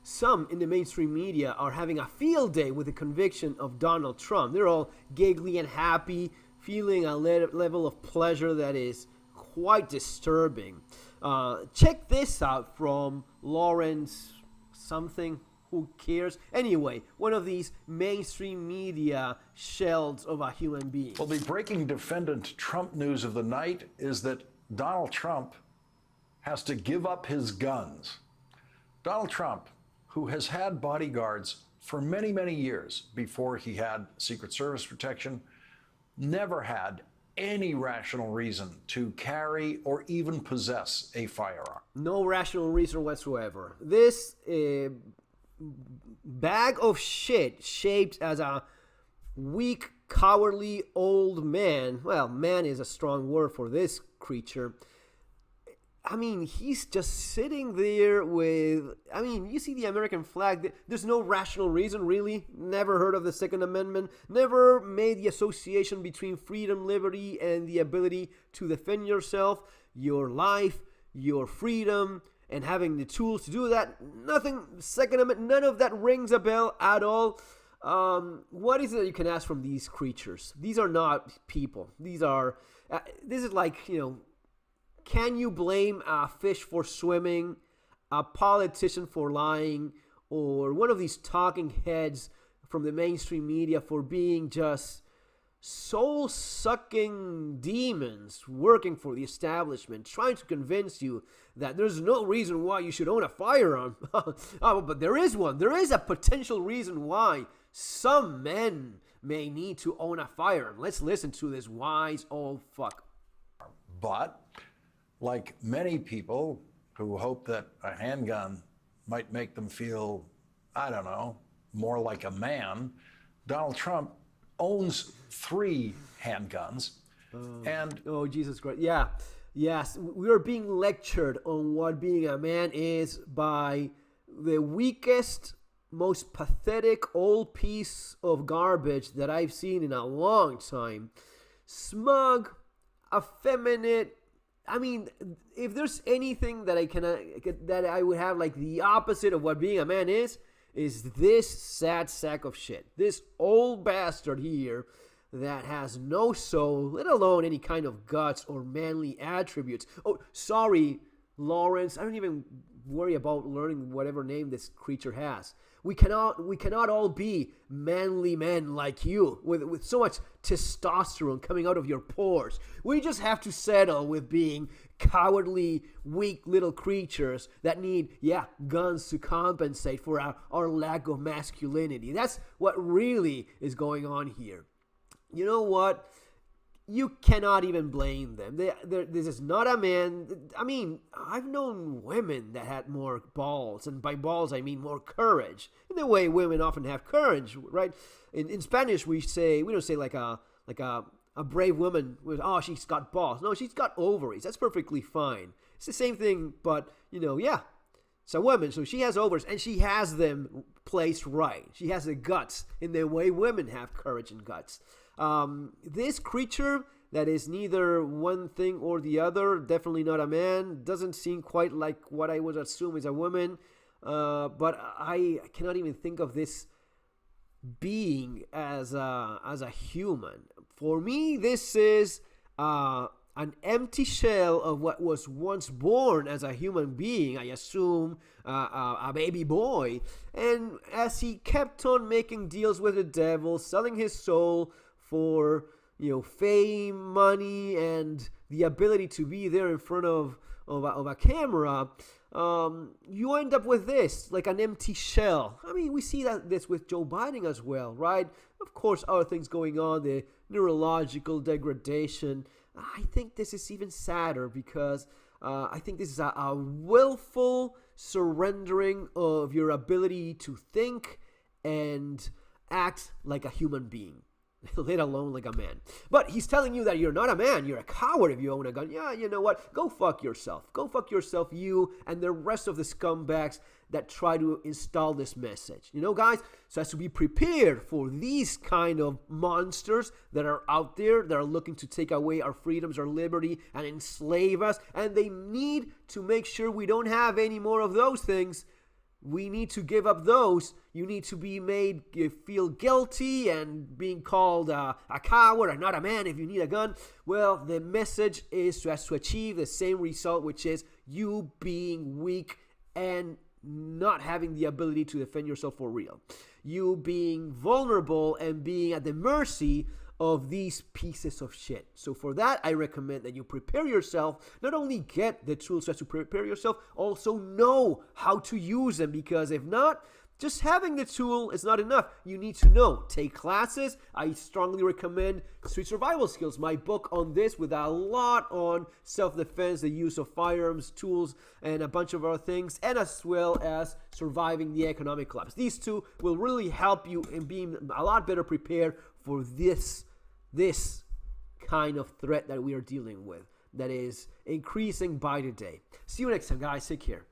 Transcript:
some in the mainstream media are having a field day with the conviction of Donald Trump. They're all giggly and happy, feeling a level of pleasure that is quite disturbing. Check this out from Lawrence something. Who cares? Anyway, one of these mainstream media shells of a human being. Well, the breaking defendant Trump news of the night is that Donald Trump has to give up his guns. Donald Trump, who has had bodyguards for many, many years before he had Secret Service protection, never had any rational reason to carry or even possess a firearm. No rational reason whatsoever. This bag of shit shaped as a weak, cowardly old man. Well, man is a strong word for this creature. I mean, he's just sitting there with, I mean, you see the American flag. There's no rational reason, really. Never heard of the Second Amendment. Never made the association between freedom, liberty, and the ability to defend yourself, your life, your freedom, and having the tools to do that. Nothing, Second Amendment, none of that rings a bell at all. What is it that you can ask from these creatures? These are not people. These are, this is like, you know, can you blame a fish for swimming, a politician for lying, or one of these talking heads from the mainstream media for being just soul-sucking demons working for the establishment, trying to convince you that there's no reason why you should own a firearm? Oh, but there is one. There is a potential reason why some men may need to own a firearm. Let's listen to this wise old fuck. But like many people who hope that a handgun might make them feel, I don't know, more like a man, Donald Trump owns 3 handguns. Oh, Jesus Christ. Yeah. Yes. We are being lectured on what being a man is by the weakest, most pathetic old piece of garbage that I've seen in a long time. Smug, effeminate. I mean, if there's anything that I would have like the opposite of what being a man is this sad sack of shit. This old bastard here that has no soul, let alone any kind of guts or manly attributes. Oh, sorry, Lawrence. I don't even worry about learning whatever name this creature has. We cannot all be manly men like you with so much testosterone coming out of your pores. We just have to settle with being cowardly, weak little creatures that need, guns to compensate for our lack of masculinity. That's what really is going on here. You know what? You cannot even blame them. This is not a man. I mean, I've known women that had more balls, and by balls I mean more courage. In the way women often have courage, right? In Spanish we don't say like a brave woman with, oh, she's got balls. No, she's got ovaries. That's perfectly fine. It's the same thing, but it's a woman, so she has ovaries, and she has them placed right. She has the guts in the way women have courage and guts. This creature that is neither one thing or the other, definitely not a man, doesn't seem quite like what I would assume is a woman, but I cannot even think of this being as a human. For me, this is an empty shell of what was once born as a human being, I assume, a baby boy, and as he kept on making deals with the devil, selling his soul for fame, money, and the ability to be there in front of a camera, you end up with this, like an empty shell. I mean, we see this with Joe Biden as well, right? Of course, other things going on, the neurological degradation. I think this is even sadder because I think this is a willful surrendering of your ability to think and act like a human being, let alone like a man. But he's telling you that you're not a man, you're a coward if you own a gun. Yeah, you know what? Go fuck yourself. Go fuck yourself, you and the rest of the scumbags that try to install this message. Guys, so as to be prepared for these kind of monsters that are out there, that are looking to take away our freedoms, our liberty, and enslave us, and they need to make sure we don't have any more of those things. we need to give up those. You need to be made feel guilty and being called a coward or not a man if you need a gun. Well, the message is to achieve the same result, which is you being weak and not having the ability to defend yourself for real. You being vulnerable and being at the mercy of these pieces of shit. So for that, I recommend that you prepare yourself. Not only get the tools to prepare yourself, also know how to use them, because if not, just having the tool is not enough. You need to know. Take classes. I strongly recommend Street Survival Skills, my book on this, with a lot on self-defense, the use of firearms, tools, and a bunch of other things, and as well as surviving the economic collapse. These two will really help you in being a lot better prepared for this kind of threat that we are dealing with that is increasing by the day. See you next time, guys. Take care.